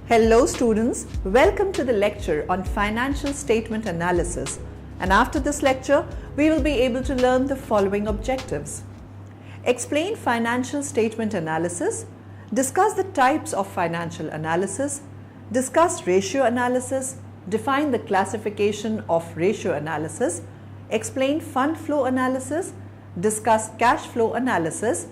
Hello students, welcome to the lecture on financial statement analysis, and after this lecture we will be able to learn the following objectives. Explain financial statement analysis, discuss the types of financial analysis, discuss ratio analysis, define the classification of ratio analysis, explain fund flow analysis, discuss cash flow analysis.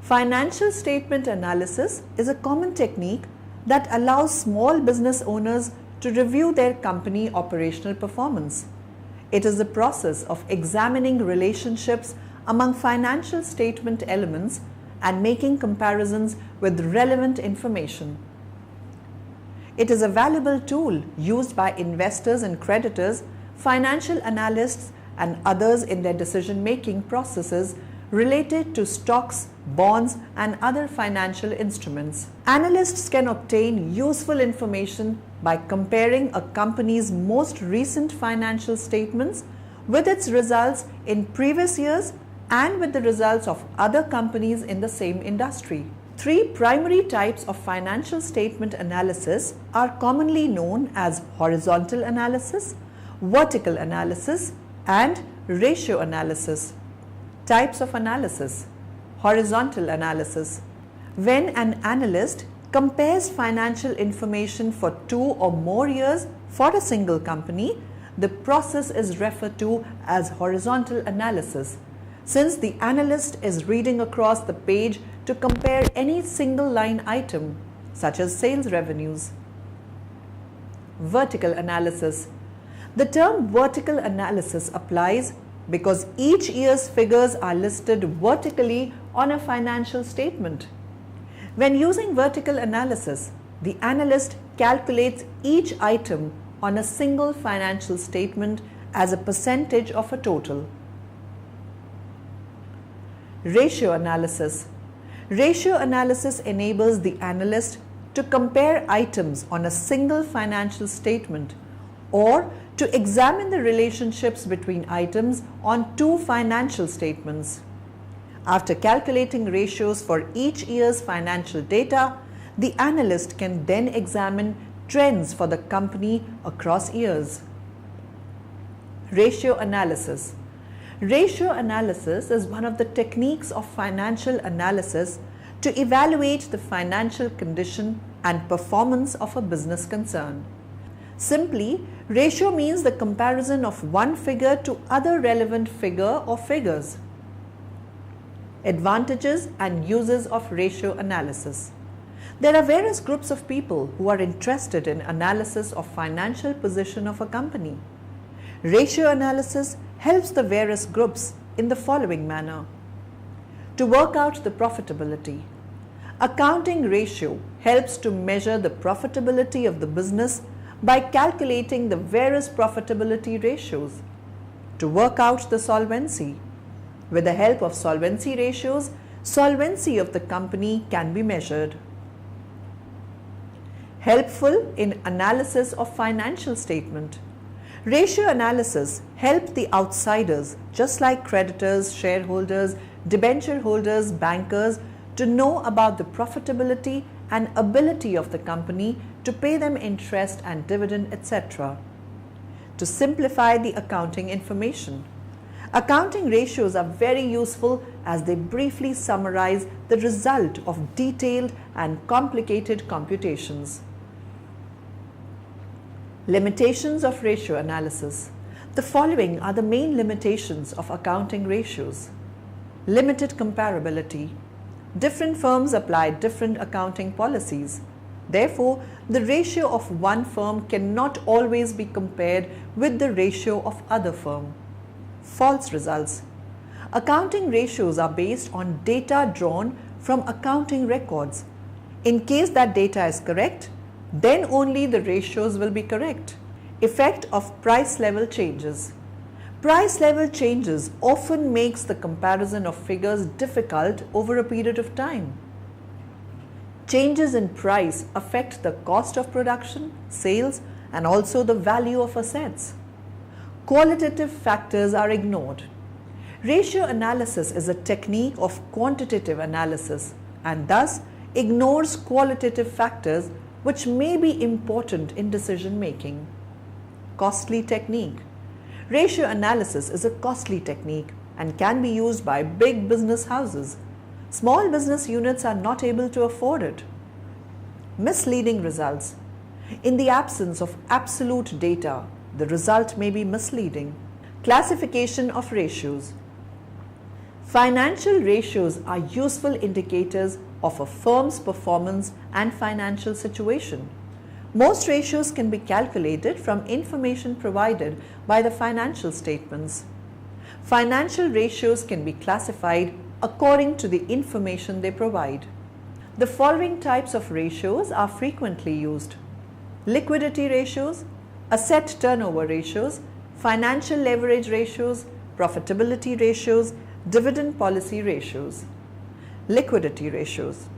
Financial statement analysis is a common technique that allows small business owners to review their company operational performance. It is the process of examining relationships among financial statement elements and making comparisons with relevant information. It is a valuable tool used by investors and creditors, financial analysts, and others in their decision-making processes related to stocks, bonds, and other financial instruments. Analysts can obtain useful information by comparing a company's most recent financial statements with its results in previous years and with the results of other companies in the same industry. Three primary types of financial statement analysis are commonly known as horizontal analysis, vertical analysis, and ratio analysis. Types of analysis. Horizontal analysis. When an analyst compares financial information for 2 or more years for a single company, the process is referred to as horizontal analysis, since the analyst is reading across the page to compare any single line item, such as sales revenues. Vertical analysis. The term vertical analysis applies because each year's figures are listed vertically on a financial statement. When using vertical analysis, the analyst calculates each item on a single financial statement as a percentage of a total. Ratio analysis. Ratio analysis enables the analyst to compare items on a single financial statement or to examine the relationships between items on two financial statements. After calculating ratios for each year's financial data, the analyst can then examine trends for the company across years. Ratio analysis. Ratio analysis is one of the techniques of financial analysis to evaluate the financial condition and performance of a business concern. Simply, ratio means the comparison of one figure to other relevant figure or figures. Advantages and uses of ratio analysis. There are various groups of people who are interested in analysis of financial position of a company. Ratio analysis helps the various groups in the following manner. To work out the profitability. Accounting ratio helps to measure the profitability of the business by calculating the various profitability ratios. To work out the solvency. With the help of solvency ratios, solvency of the company can be measured. Helpful in analysis of financial statement. Ratio analysis helps the outsiders, just like creditors, shareholders, debenture holders, bankers, to know about the profitability and ability of the company to pay them interest and dividend, etc. To simplify the accounting information. Accounting ratios are very useful as they briefly summarize the result of detailed and complicated computations. Limitations of ratio analysis. The following are the main limitations of accounting ratios. Limited comparability. Different firms apply different accounting policies. Therefore, the ratio of one firm cannot always be compared with the ratio of other firm. False results. Accounting ratios are based on data drawn from accounting records. In case that data is correct, then only the ratios will be correct. Effect of price level changes. Price level changes often makes the comparison of figures difficult over a period of time. Changes in price affect the cost of production, sales, and also the value of assets. Qualitative factors are ignored. Ratio analysis is a technique of quantitative analysis, and thus ignores qualitative factors which may be important in decision making. Costly technique. Ratio analysis is a costly technique and can be used by big business houses. Small business units are not able to afford it. Misleading results. In the absence of absolute data, the result may be misleading. Classification of ratios. Financial ratios are useful indicators of a firm's performance and financial situation. Most ratios can be calculated from information provided by the financial statements. Financial ratios can be classified according to the information they provide. The following types of ratios are frequently used: liquidity ratios, asset turnover ratios, financial leverage ratios, profitability ratios, dividend policy ratios. Liquidity ratios.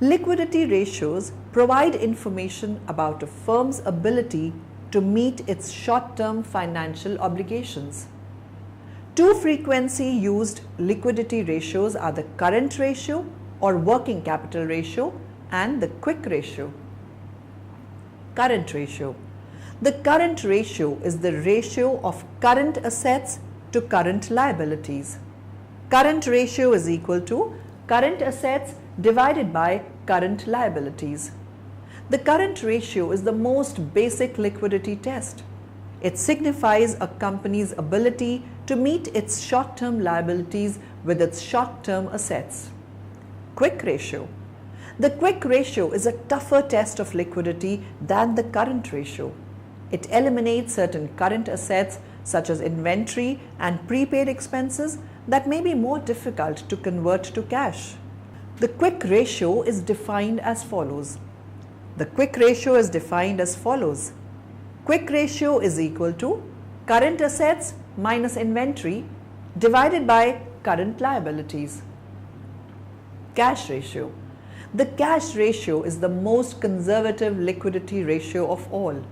Liquidity ratios provide information about a firm's ability to meet its short-term financial obligations. Two frequently used liquidity ratios are the current ratio or working capital ratio and the quick ratio. Current ratio. The current ratio is the ratio of current assets to current liabilities. Current ratio is equal to current assets divided by current liabilities. The current ratio is the most basic liquidity test. It signifies a company's ability to meet its short-term liabilities with its short-term assets. Quick ratio. The quick ratio is a tougher test of liquidity than the current ratio. It eliminates certain current assets such as inventory and prepaid expenses that may be more difficult to convert to cash. The quick ratio is defined as follows. The quick ratio is defined as follows. Quick ratio is equal to current assets minus inventory divided by current liabilities. Cash ratio. The cash ratio is the most conservative liquidity ratio of all.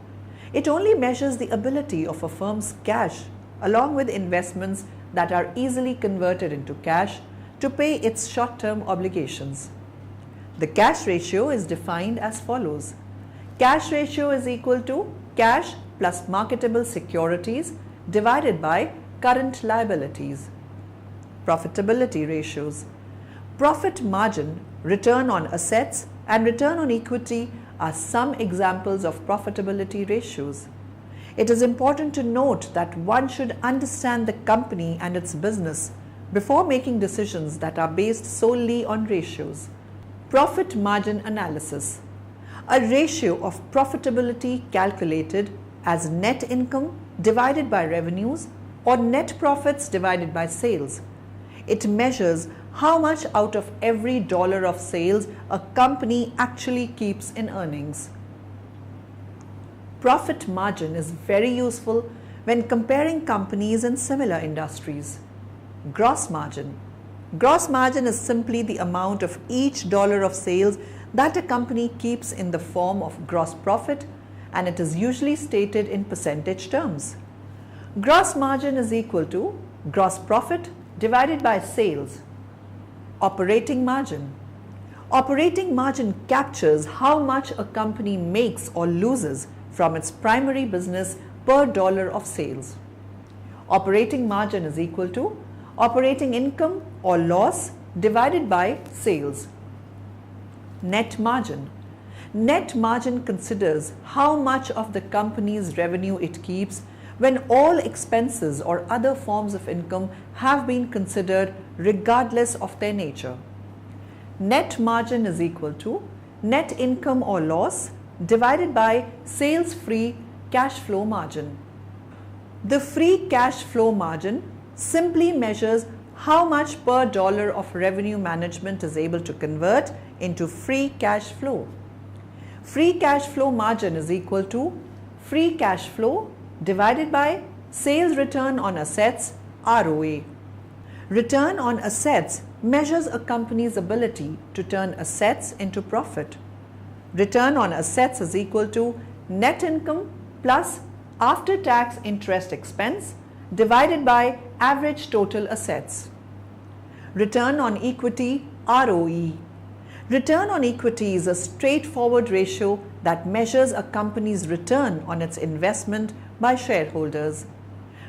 It only measures the ability of a firm's cash along with investments that are easily converted into cash to pay its short-term obligations. The cash ratio is defined as follows. Cash ratio is equal to cash plus marketable securities divided by current liabilities. Profitability ratios. Profit margin, return on assets, and return on equity are some examples of profitability ratios. It is important to note that one should understand the company and its business before making decisions that are based solely on ratios. Profit margin analysis. A ratio of profitability calculated as net income divided by revenues or net profits divided by sales. It measures how much out of every dollar of sales a company actually keeps in earnings. Profit margin is very useful when comparing companies in similar industries. Gross margin. Gross margin is simply the amount of each dollar of sales that a company keeps in the form of gross profit, and it is usually stated in percentage terms. Gross margin is equal to gross profit divided by sales. Operating margin. Operating margin captures how much a company makes or loses from its primary business per dollar of sales. Operating margin is equal to operating income or loss divided by sales. Net margin. Net margin considers how much of the company's revenue it keeps when all expenses or other forms of income have been considered regardless of their nature. Net margin is equal to net income or loss divided by sales-free cash flow margin. The free cash flow margin simply measures how much per dollar of revenue management is able to convert into free cash flow. Free cash flow margin is equal to free cash flow divided by sales return on assets, ROA. Return on assets measures a company's ability to turn assets into profit. Return on assets is equal to net income plus after-tax interest expense divided by average total assets. Return on equity, ROE. Return on equity is a straightforward ratio that measures a company's return on its investment by shareholders.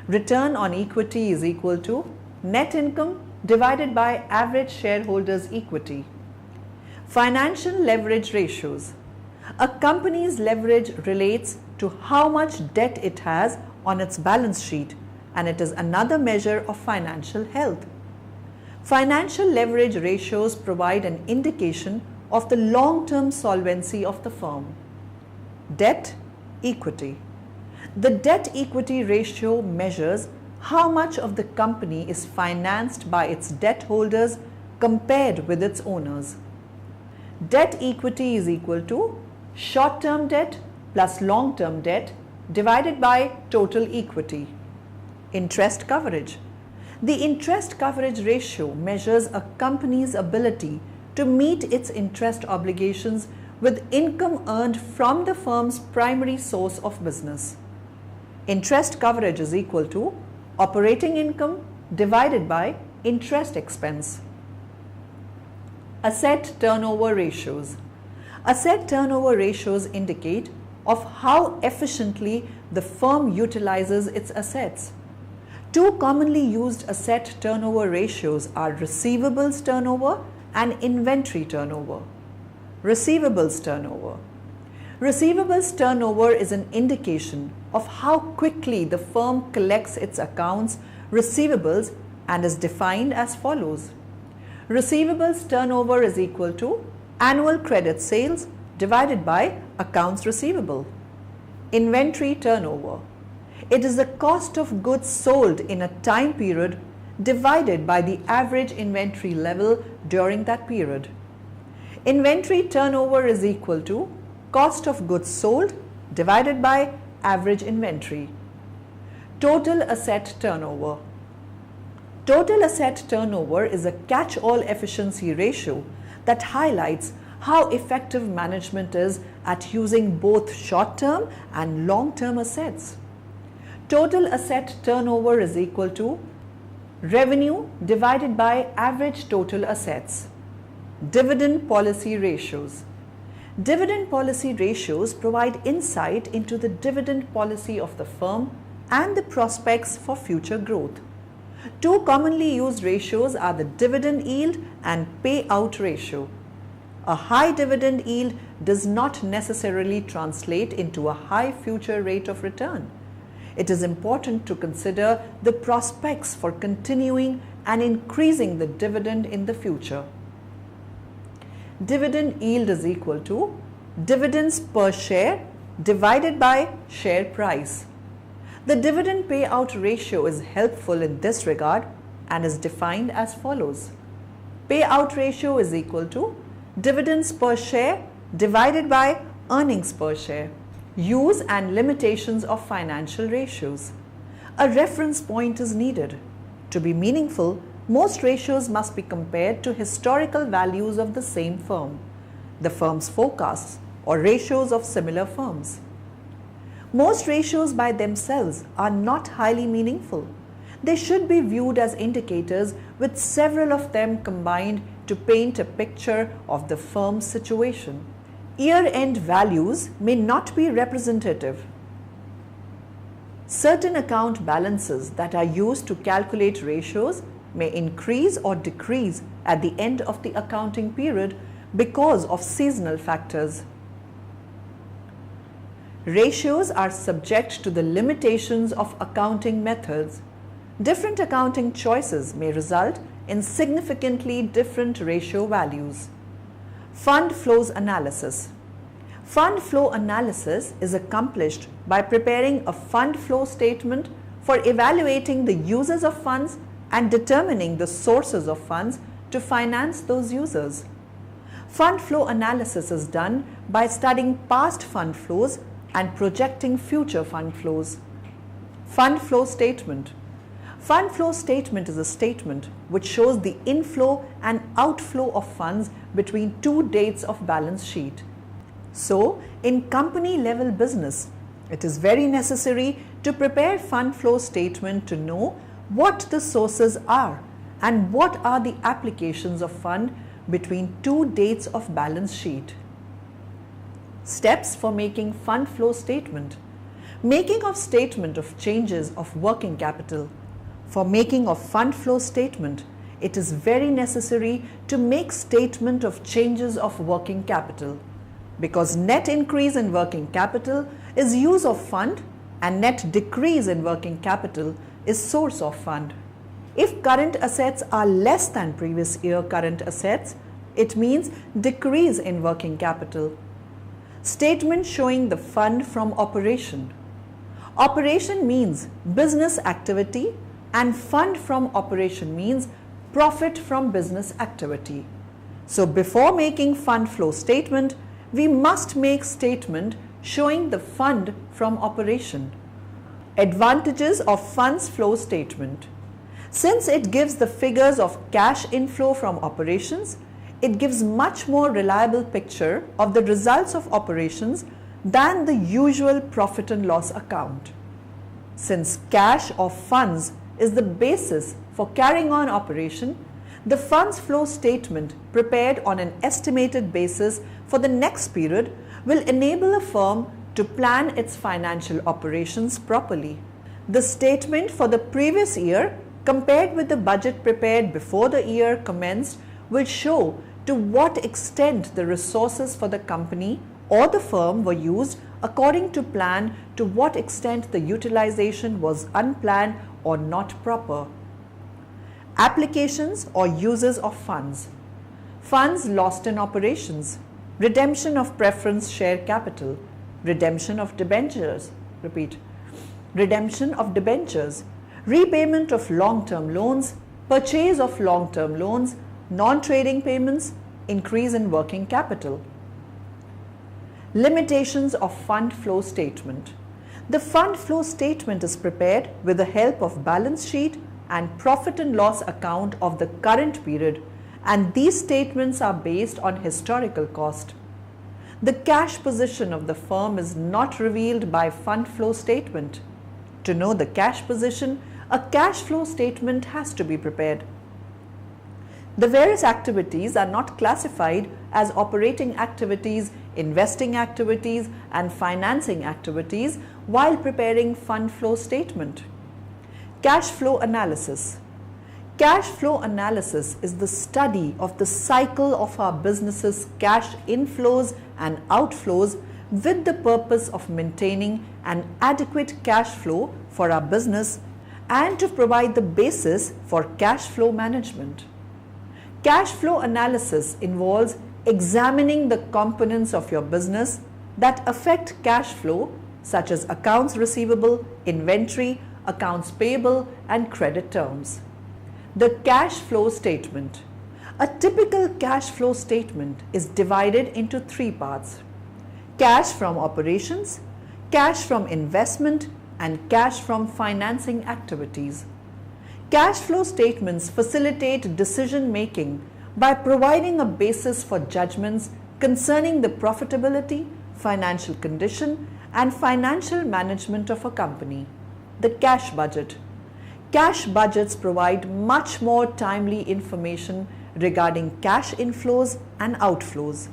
Return on equity is equal to net income divided by average shareholders' equity. Financial leverage ratios. A company's leverage relates to how much debt it has on its balance sheet, and it is another measure of financial health. Financial leverage ratios provide an indication of the long-term solvency of the firm. Debt equity. The debt-equity ratio measures how much of the company is financed by its debt holders compared with its owners. Debt equity is equal to short-term debt plus long-term debt divided by total equity. Interest coverage. The interest coverage ratio measures a company's ability to meet its interest obligations with income earned from the firm's primary source of business. Interest coverage is equal to operating income divided by interest expense. Asset turnover ratios. Asset turnover ratios indicate of how efficiently the firm utilizes its assets. Two commonly used asset turnover ratios are receivables turnover and inventory turnover. Receivables turnover. Receivables turnover is an indication of how quickly the firm collects its accounts receivables and is defined as follows. Receivables turnover is equal to annual credit sales divided by accounts receivable. Inventory turnover. It is the cost of goods sold in a time period divided by the average inventory level during that period. Inventory turnover is equal to cost of goods sold divided by average inventory. Total asset turnover. Total asset turnover is a catch-all efficiency ratio that highlights how effective management is at using both short-term and long-term assets. Total asset turnover is equal to revenue divided by average total assets. Dividend policy ratios. Dividend policy ratios provide insight into the dividend policy of the firm and the prospects for future growth. Two commonly used ratios are the dividend yield and payout ratio. A high dividend yield does not necessarily translate into a high future rate of return. It is important to consider the prospects for continuing and increasing the dividend in the future. Dividend yield is equal to dividends per share divided by share price. The dividend payout ratio is helpful in this regard and is defined as follows. Payout ratio is equal to dividends per share divided by earnings per share. Use and limitations of financial ratios. A reference point is needed. To be meaningful, most ratios must be compared to historical values of the same firm, the firm's forecasts, or ratios of similar firms. Most ratios by themselves are not highly meaningful. They should be viewed as indicators with several of them combined to paint a picture of the firm's situation. Year-end values may not be representative. Certain account balances that are used to calculate ratios may increase or decrease at the end of the accounting period because of seasonal factors. Ratios are subject to the limitations of accounting methods. Different accounting choices may result in significantly different ratio values. Fund flows analysis. Fund flow analysis is accomplished by preparing a fund flow statement for evaluating the uses of funds and determining the sources of funds to finance those users. Fund flow analysis is done by studying past fund flows and projecting future fund flows. Fund flow statement. Fund flow statement is a statement which shows the inflow and outflow of funds between two dates of balance sheet. So, in company level business, it is very necessary to prepare fund flow statement to know what the sources are and what are the applications of fund between two dates of balance sheet. Steps for making fund flow statement. Making of statement of changes of working capital. For making of fund flow statement, it is very necessary to make statement of changes of working capital, because net increase in working capital is use of fund and net decrease in working capital is source of fund. If current assets are less than previous year current assets, it means decrease in working capital. Statement showing the fund from operation. Operation means business activity and fund from operation means profit from business activity. So before making fund flow statement, we must make statement showing the fund from operation. Advantages of funds flow statement. Since it gives the figures of cash inflow from operations, it gives much more reliable picture of the results of operations than the usual profit and loss account. Since cash or funds is the basis for carrying on operation, the funds flow statement prepared on an estimated basis for the next period will enable a firm to plan its financial operations properly. The statement for the previous year compared with the budget prepared before the year commenced will show to what extent the resources for the company or the firm were used according to plan, to what extent the utilization was unplanned or not proper. Applications or uses of funds. Funds lost in operations. Redemption of preference share capital. Redemption of debentures. Repeat. Redemption of debentures. Repayment of long-term loans. Purchase of long-term loans. Non-trading payments. Increase in working capital. Limitations of fund flow statement. The fund flow statement is prepared with the help of balance sheet and profit and loss account of the current period, and these statements are based on historical cost. The cash position of the firm is not revealed by fund flow statement. To know the cash position, a cash flow statement has to be prepared. The various activities are not classified as operating activities, investing activities, and financing activities while preparing fund flow statement. Cash flow analysis. Cash flow analysis is the study of the cycle of our business's cash inflows and outflows with the purpose of maintaining an adequate cash flow for our business and to provide the basis for cash flow management. Cash flow analysis involves examining the components of your business that affect cash flow, such as accounts receivable, inventory, accounts payable, and credit terms. The cash flow statement. A typical cash flow statement is divided into three parts: cash from operations, cash from investment, and cash from financing activities. Cash flow statements facilitate decision making by providing a basis for judgments concerning the profitability, financial condition, and financial management of a company. The cash budget. Cash budgets provide much more timely information regarding cash inflows and outflows.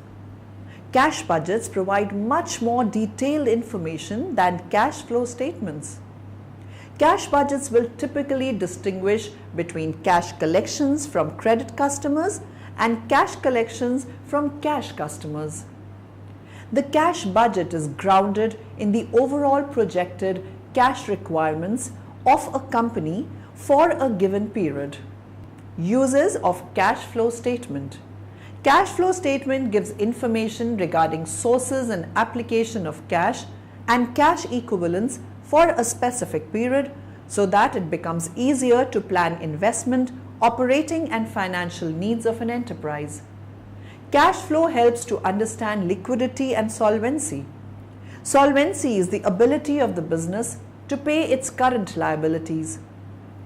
Cash budgets provide much more detailed information than cash flow statements. Cash budgets will typically distinguish between cash collections from credit customers and cash collections from cash customers. The cash budget is grounded in the overall projected cash requirements of a company for a given period. Uses of cash flow statement. Cash flow statement gives information regarding sources and application of cash and cash equivalents for a specific period so that it becomes easier to plan investment, operating and financial needs of an enterprise. Cash flow helps to understand liquidity and solvency. Solvency is the ability of the business to pay its current liabilities.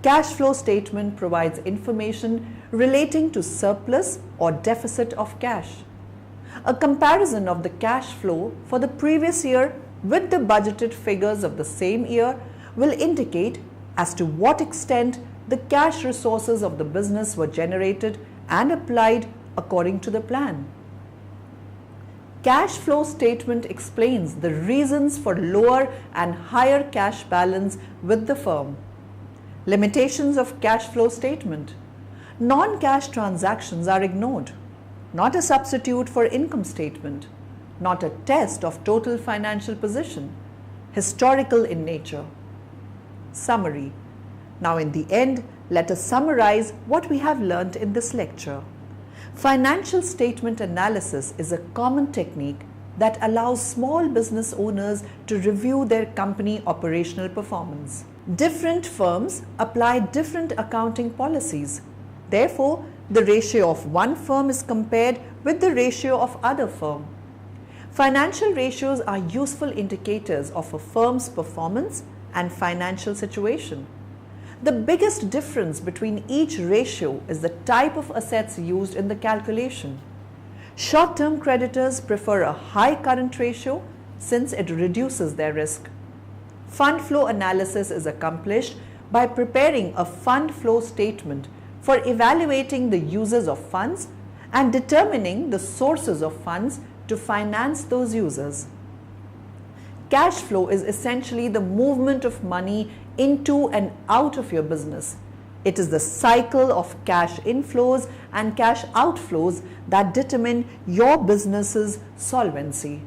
Cash flow statement provides information relating to surplus or deficit of cash. A comparison of the cash flow for the previous year with the budgeted figures of the same year will indicate as to what extent the cash resources of the business were generated and applied according to the plan. Cash flow statement explains the reasons for lower and higher cash balance with the firm. Limitations of cash flow statement. Non-cash transactions are ignored. Not a substitute for income statement. Not a test of total financial position. Historical in nature. Summary. Now in the end, let us summarize what we have learnt in this lecture. Financial statement analysis is a common technique that allows small business owners to review their company operational performance. Different firms apply different accounting policies. Therefore, the ratio of one firm is compared with the ratio of other firm. Financial ratios are useful indicators of a firm's performance and financial situation. The biggest difference between each ratio is the type of assets used in the calculation. Short-term creditors prefer a high current ratio since it reduces their risk. Fund flow analysis is accomplished by preparing a fund flow statement for evaluating the uses of funds and determining the sources of funds to finance those users. Cash flow is essentially the movement of money into and out of your business. It is the cycle of cash inflows and cash outflows that determine your business's solvency.